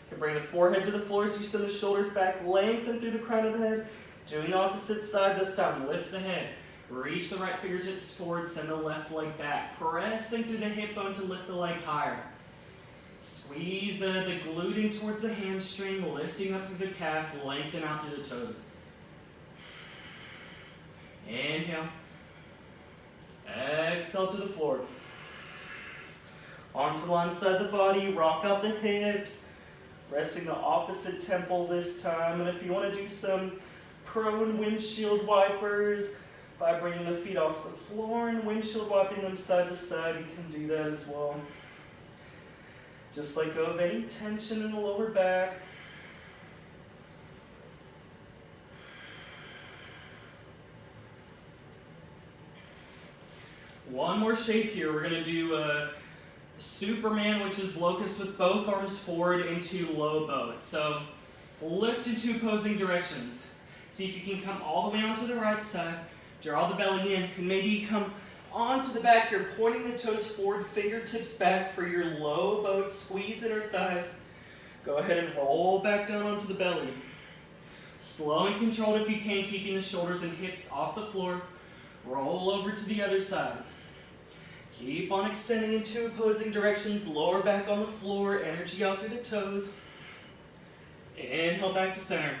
You can bring the forehead to the floor as you send the shoulders back. Lengthen through the crown of the head. Doing the opposite side this time. Lift the head. Reach the right fingertips forward, send the left leg back. Pressing through the hip bone to lift the leg higher. Squeeze the glute in towards the hamstring, lifting up through the calf, lengthen out through the toes. Inhale. Exhale to the floor. Arms alongside the body, rock out the hips. Resting the opposite temple this time. And if you want to do some prone windshield wipers, by bringing the feet off the floor and windshield wiping them side to side, you can do that as well. Just let go of any tension in the lower back. One more shape here. We're going to do a Superman, which is locust with both arms forward into low boat. So lift in 2 opposing directions. See if you can come all the way onto the right side. Draw the belly in, and maybe come onto the back here, pointing the toes forward, fingertips back for your low boat. Squeeze inner thighs. Go ahead and roll back down onto the belly. Slow and controlled if you can, keeping the shoulders and hips off the floor. Roll over to the other side. Keep on extending in two opposing directions. Lower back on the floor, energy out through the toes. Inhale back to center.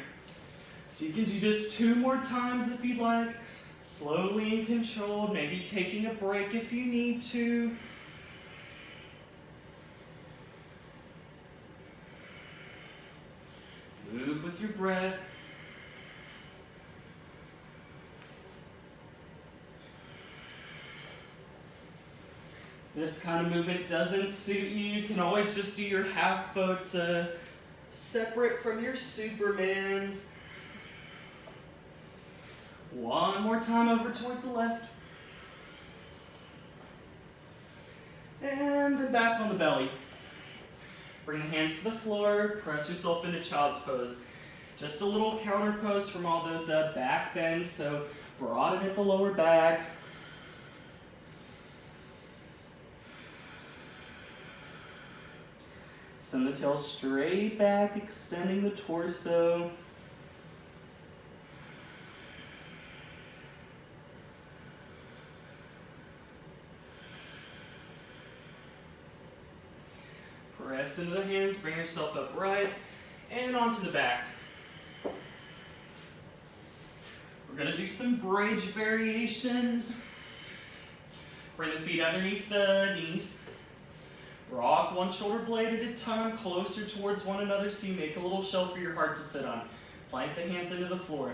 So you can do this 2 more times if you'd like. Slowly and controlled, maybe taking a break if you need to. Move with your breath. This kind of movement doesn't suit you. You can always just do your half boats separate from your Supermans. 1 more time over towards the left. And then back on the belly. Bring the hands to the floor. Press yourself into child's pose. Just a little counter pose from all those back bends. So broaden at the lower back. Send the tail straight back, extending the torso. Press into the hands, bring yourself upright, and onto the back. We're going to do some bridge variations. Bring the feet underneath the knees. Rock one shoulder blade at a time, closer towards one another so you make a little shelf for your heart to sit on. Plank the hands into the floor.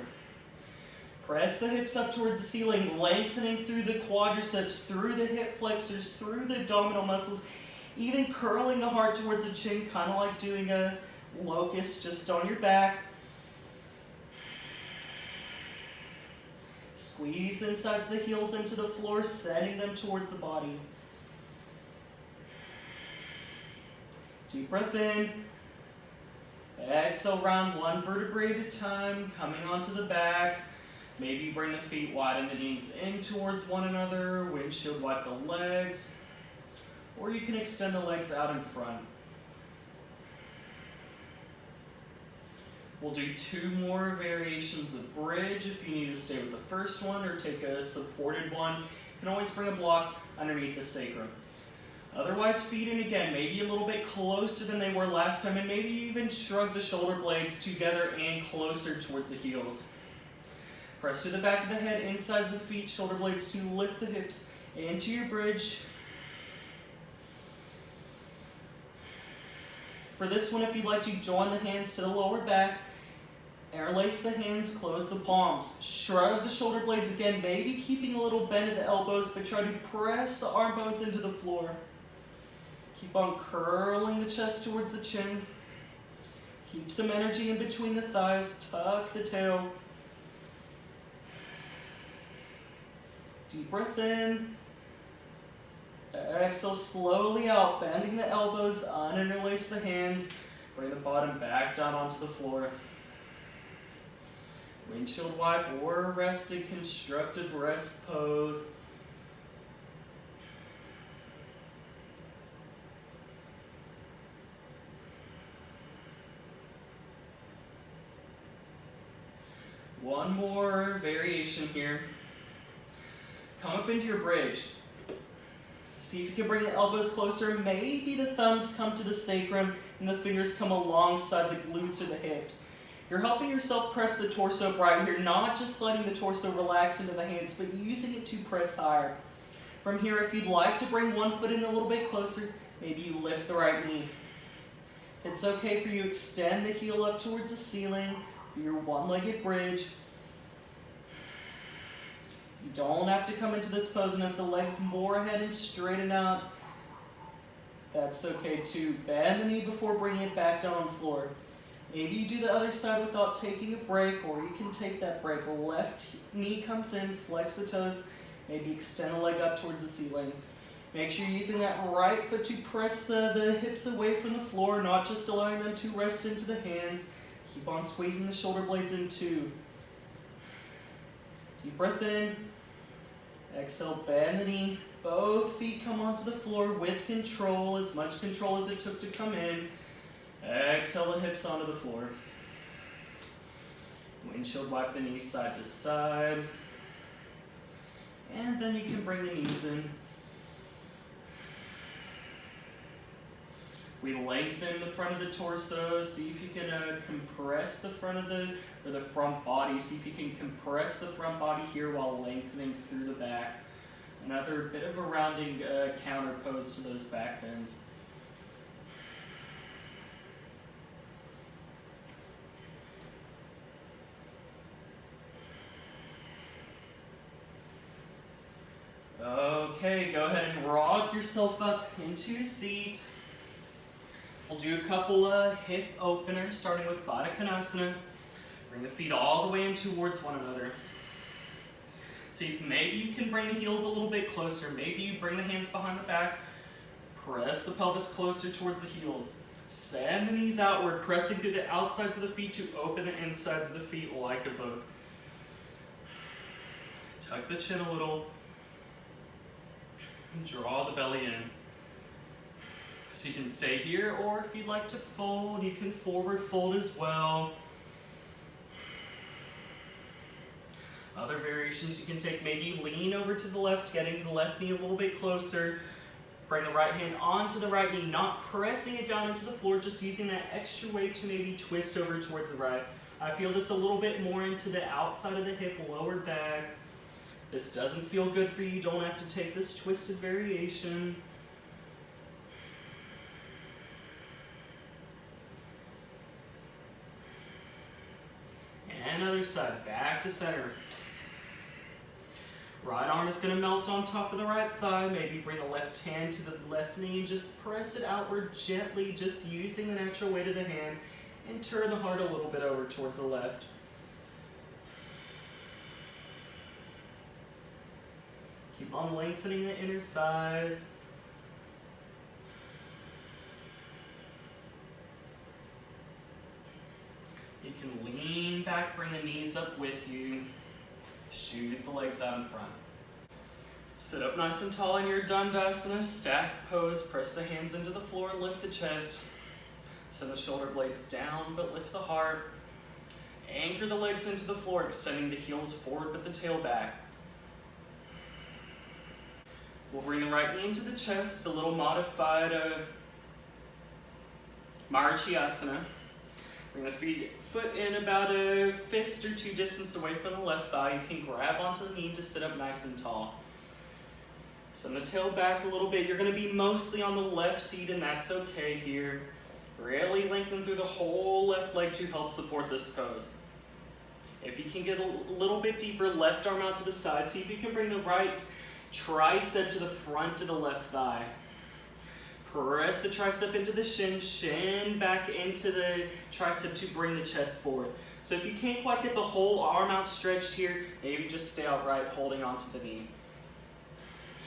Press the hips up towards the ceiling, lengthening through the quadriceps, through the hip flexors, through the abdominal muscles, even curling the heart towards the chin, kind of like doing a locust just on your back. Squeeze insides the heels into the floor, setting them towards the body. Deep breath in. Exhale, round 1 vertebrae at a time, coming onto the back. Maybe bring the feet widen the knees in towards one another. Windshield wipe the legs. Or you can extend the legs out in front. We'll do 2 more variations of bridge if you need to stay with the first one or take a supported one. You can always bring a block underneath the sacrum. Otherwise, feet in again, maybe a little bit closer than they were last time, and maybe even shrug the shoulder blades together and closer towards the heels. Press to the back of the head, insides the feet, shoulder blades to lift the hips into your bridge. For this one, if you'd like to join the hands to the lower back, interlace the hands, close the palms. Shrug the shoulder blades again, maybe keeping a little bend at the elbows, but try to press the arm bones into the floor. Keep on curling the chest towards the chin. Keep some energy in between the thighs. Tuck the tail. Deep breath in. Exhale slowly out, bending the elbows, uninterlace the hands. Bring the bottom back down onto the floor. Windshield wipe or rested constructive rest pose. One more variation here. Come up into your bridge. See if you can bring the elbows closer. Maybe the thumbs come to the sacrum and the fingers come alongside the glutes or the hips. You're helping yourself press the torso up right here, not just letting the torso relax into the hands, but using it to press higher. From here, if you'd like to bring one foot in a little bit closer, maybe you lift the right knee. If it's okay for you, extend the heel up towards the ceiling for your one-legged bridge. You don't have to come into this pose, and if the legs more ahead and straighten out, that's okay too. Bend the knee before bringing it back down on the floor. Maybe you do the other side without taking a break, or you can take that break. Left knee comes in, flex the toes, maybe extend the leg up towards the ceiling. Make sure you're using that right foot to press the hips away from the floor, not just allowing them to rest into the hands. Keep on squeezing the shoulder blades in too. Deep breath in. Exhale, bend the knee. Both feet come onto the floor with control, as much control as it took to come in. Exhale the hips onto the floor. Windshield wipe the knees side to side. And then you can bring the knees in. We lengthen the front of the torso. See if you can compress the front of the front body. See if you can compress the front body here while lengthening through the back. Another bit of a rounding counter pose to those back bends. Okay, go ahead and rock yourself up into a seat. We'll do a couple hip openers, starting with Padottanasana. Bring the feet all the way in towards one another. See if maybe you can bring the heels a little bit closer. Maybe you bring the hands behind the back. Press the pelvis closer towards the heels. Send the knees outward, pressing through the outsides of the feet to open the insides of the feet like a book. Tuck the chin a little. Draw the belly in. So you can stay here, or if you'd like to fold, you can forward fold as well. Other variations you can take, maybe lean over to the left, getting the left knee a little bit closer. Bring the right hand onto the right knee, not pressing it down into the floor, just using that extra weight to maybe twist over towards the right. I feel this a little bit more into the outside of the hip, lower back. If this doesn't feel good for you, you don't have to take this twisted variation. And other side, back to center. Right arm is going to melt on top of the right thigh. Maybe bring the left hand to the left knee. Just press it outward gently, just using the natural weight of the hand. And turn the heart a little bit over towards the left. Keep on lengthening the inner thighs. You can lean back, bring the knees up with you. Shoot the legs out in front. Sit up nice and tall in your Dandasana, staff pose. Press the hands into the floor, lift the chest. Send the shoulder blades down, but lift the heart. Anchor the legs into the floor, extending the heels forward with the tail back. We'll bring the right knee into the chest, a little modified Marichyasana. Bring the foot in about a fist or two distance away from the left thigh. You can grab onto the knee to sit up nice and tall. Send the tail back a little bit. You're going to be mostly on the left seat, and that's okay here. Really lengthen through the whole left leg to help support this pose. If you can get a little bit deeper, left arm out to the side. See if you can bring the right tricep to the front of the left thigh. Press the tricep into the shin, shin back into the tricep to bring the chest forward. So if you can't quite get the whole arm outstretched here, maybe just stay upright, holding onto the knee.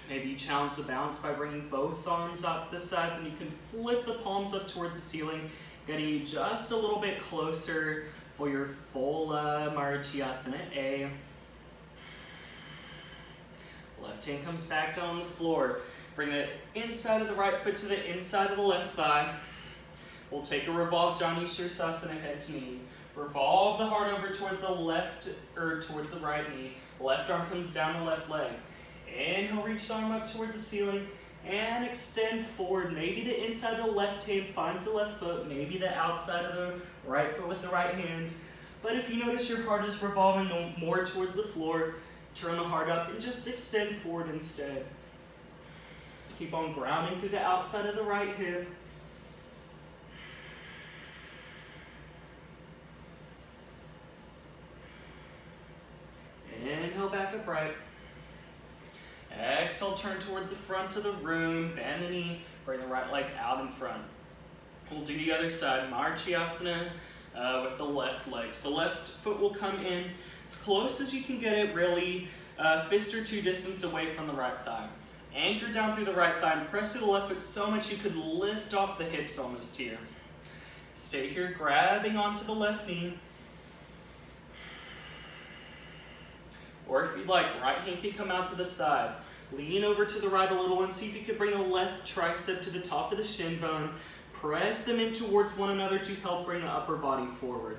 Maybe you challenge the balance by bringing both arms out to the sides, and you can flip the palms up towards the ceiling, getting you just a little bit closer for your full Marichyasana A. Left hand comes back down on the floor. Bring the inside of the right foot to the inside of the left thigh. We'll take a revolved Shavasana, head to knee. Revolve the heart over towards the left, or towards the right knee. Left arm comes down the left leg. Inhale, reach the arm up towards the ceiling and extend forward. Maybe the inside of the left hand finds the left foot, maybe the outside of the right foot with the right hand. But if you notice your heart is revolving more towards the floor, turn the heart up and just extend forward instead. Keep on grounding through the outside of the right hip. Inhale, back upright. Exhale, turn towards the front of the room. Bend the knee. Bring the right leg out in front. We'll do the other side. Marichyasana with the left leg. So left foot will come in as close as you can get it, really fist or two distance away from the right thigh. Anchor down through the right thigh and press through the left foot so much you could lift off the hips almost here. Stay here, grabbing onto the left knee. Or if you'd like, right hand can come out to the side. Lean over to the right a little and see if you can bring the left tricep to the top of the shin bone. Press them in towards one another to help bring the upper body forward.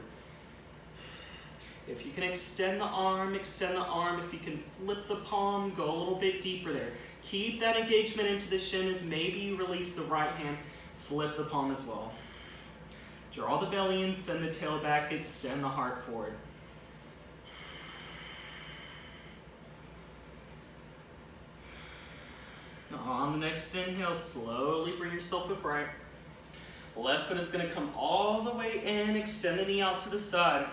If you can extend the arm, extend the arm. If you can flip the palm, go a little bit deeper there. Keep that engagement into the shin as maybe you release the right hand, flip the palm as well. Draw the belly in, send the tail back, extend the heart forward. On the next inhale, slowly bring yourself upright. Left foot is going to come all the way in, extend the knee out to the side.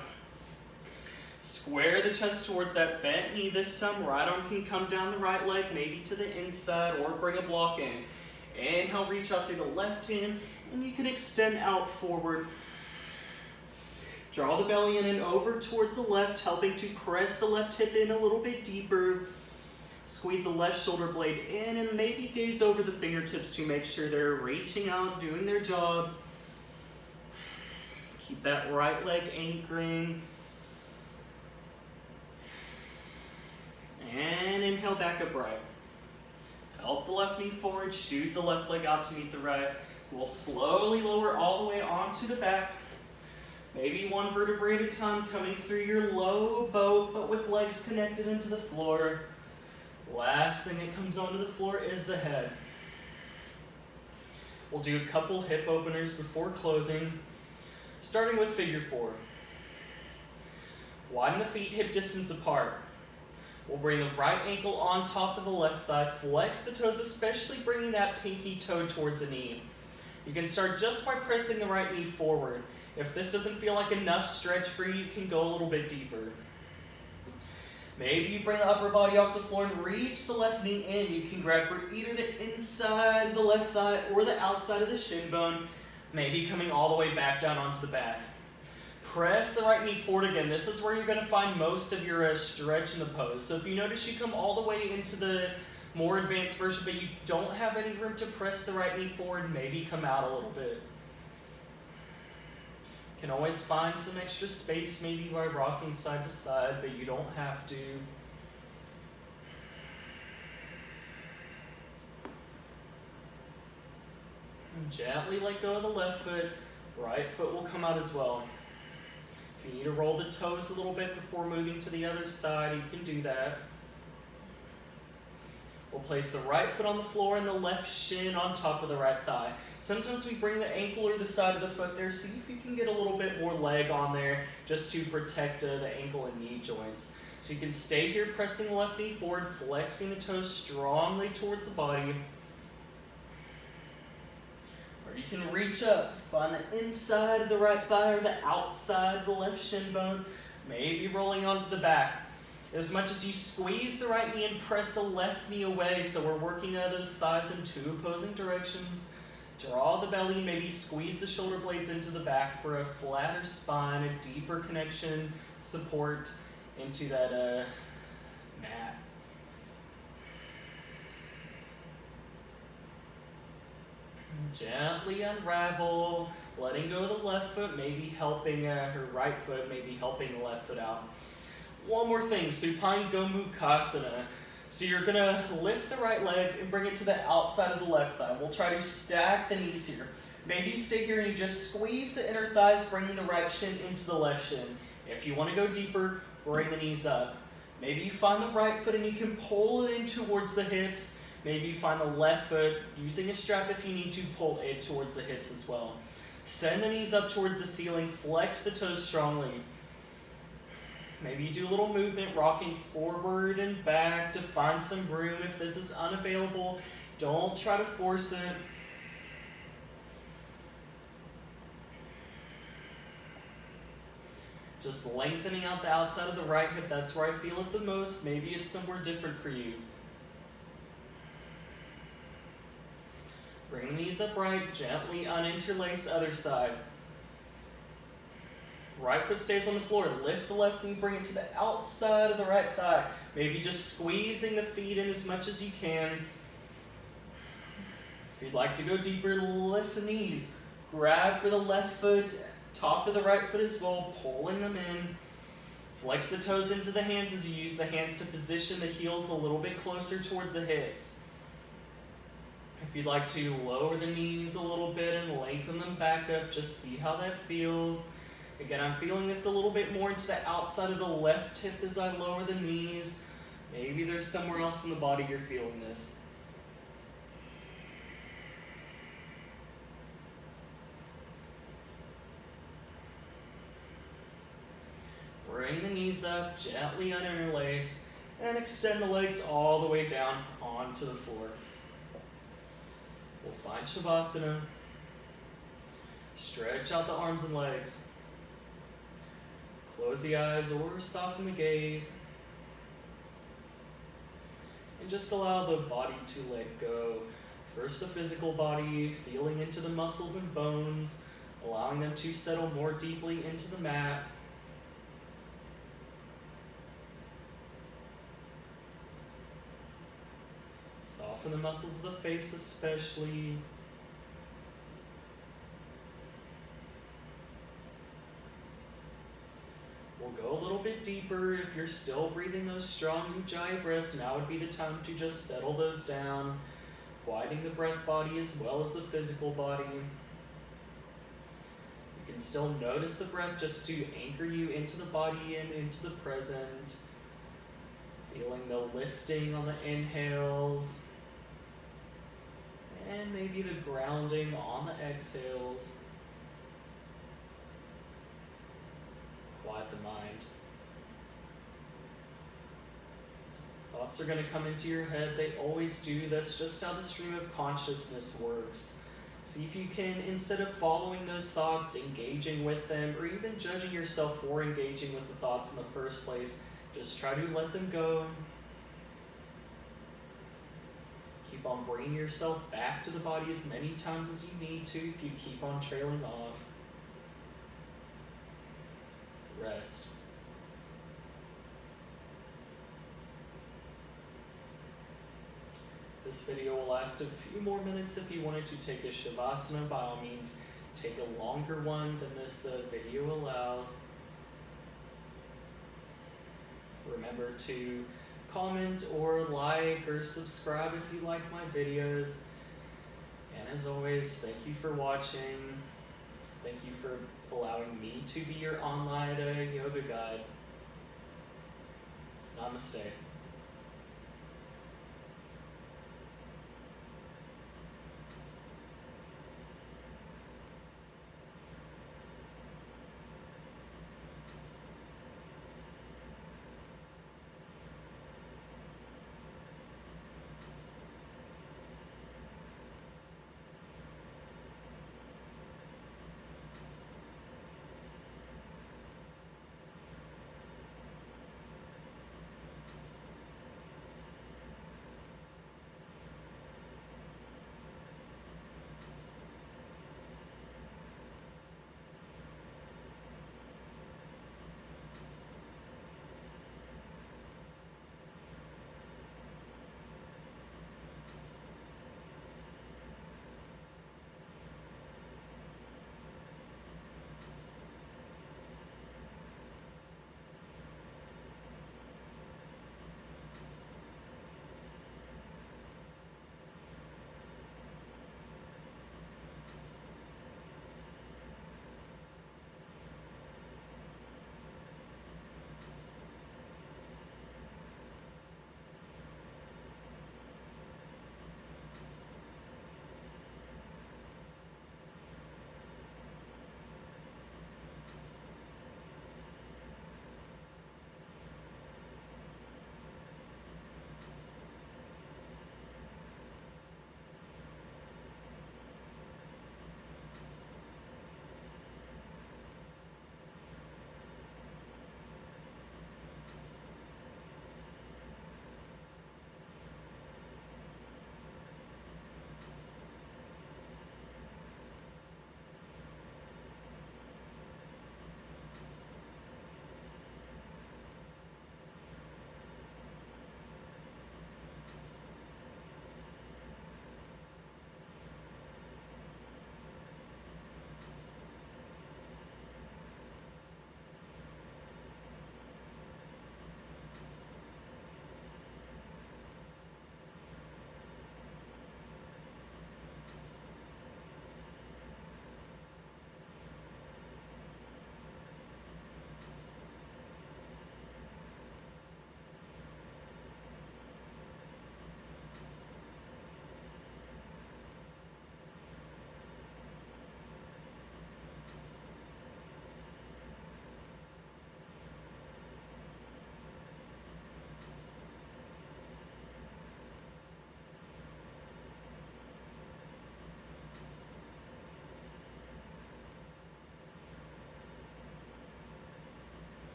Square the chest towards that bent knee this time. Right arm can come down the right leg, maybe to the inside, or bring a block in. Inhale, reach out through the left hand, and you can extend out forward. Draw the belly in and over towards the left, helping to press the left hip in a little bit deeper. Squeeze the left shoulder blade in and maybe gaze over the fingertips to make sure they're reaching out, doing their job. Keep that right leg anchoring. And inhale back upright. Help the left knee forward, shoot the left leg out to meet the right. We'll slowly lower all the way onto the back. Maybe one vertebrae at a time, coming through your low boat, but with legs connected into the floor. Last thing that comes onto the floor is the head. We'll do a couple hip openers before closing, starting with figure 4. Widen the feet hip distance apart. We'll bring the right ankle on top of the left thigh, flex the toes, especially bringing that pinky toe towards the knee. You can start just by pressing the right knee forward. If this doesn't feel like enough stretch for you, you can go a little bit deeper. Maybe you bring the upper body off the floor and reach the left knee in. You can grab for either the inside of the left thigh or the outside of the shin bone, maybe coming all the way back down onto the back. Press the right knee forward again. This is where you're going to find most of your stretch in the pose. So if you notice you come all the way into the more advanced version, but you don't have any room to press the right knee forward, maybe come out a little bit. You can always find some extra space maybe by rocking side to side, but you don't have to. And gently let go of the left foot. Right foot will come out as well. If you need to roll the toes a little bit before moving to the other side, you can do that. We'll place the right foot on the floor and the left shin on top of the right thigh. Sometimes we bring the ankle or the side of the foot there. See if you can get a little bit more leg on there just to protect the ankle and knee joints. So you can stay here pressing the left knee forward, flexing the toes strongly towards the body. Or you can reach up, find the inside of the right thigh or the outside of the left shin bone, maybe rolling onto the back. As much as you squeeze the right knee and press the left knee away, so we're working those thighs in 2 opposing directions. Draw the belly, maybe squeeze the shoulder blades into the back for a flatter spine, a deeper connection, support into that mat. Gently unravel, letting go of the left foot, maybe helping her right foot, maybe helping the left foot out. One more thing, Supine Gomukhasana. So you're going to lift the right leg and bring it to the outside of the left thigh. We'll try to stack the knees here. Maybe you stay here and you just squeeze the inner thighs, bringing the right shin into the left shin. If you want to go deeper, bring the knees up. Maybe you find the right foot and you can pull it in towards the hips. Maybe you find the left foot, using a strap if you need to, pull it towards the hips as well. Send the knees up towards the ceiling, flex the toes strongly. Maybe you do a little movement, rocking forward and back to find some room. If this is unavailable, don't try to force it. Just lengthening out the outside of the right hip. That's where I feel it the most. Maybe it's somewhere different for you. Bring the knees upright, gently uninterlace other side. Right foot stays on the floor. Lift the left knee, bring it to the outside of the right thigh. Maybe just squeezing the feet in as much as you can. If you'd like to go deeper, lift the knees. Grab for the left foot, top of the right foot as well, pulling them in. Flex the toes into the hands as you use the hands to position the heels a little bit closer towards the hips. If you'd like to lower the knees a little bit and lengthen them back up, just see how that feels. Again, I'm feeling this a little bit more into the outside of the left hip as I lower the knees. Maybe there's somewhere else in the body you're feeling this. Bring the knees up, gently uninterlace, and extend the legs all the way down onto the floor. We'll find Shavasana. Stretch out the arms and legs. Close the eyes or soften the gaze. And just allow the body to let go. First the physical body, feeling into the muscles and bones, allowing them to settle more deeply into the mat. Soften the muscles of the face especially. We'll go a little bit deeper. If you're still breathing those strong Ujjayi breaths, now would be the time to just settle those down, quieting the breath body as well as the physical body. You can still notice the breath just to anchor you into the body and into the present. Feeling the lifting on the inhales, and maybe the grounding on the exhales. Quiet the mind. Thoughts are going to come into your head. They always do. That's just how the stream of consciousness works. See if you can, instead of following those thoughts, engaging with them, or even judging yourself for engaging with the thoughts in the first place, just try to let them go. Keep on bringing yourself back to the body as many times as you need to if you keep on trailing off. Rest. This video will last a few more minutes. If you wanted to take a Shavasana, by all means, take a longer one than this video allows. Remember to comment or like or subscribe if you like my videos. And as always, thank you for watching. Thank you for allowing me to be your online yoga guide. Namaste.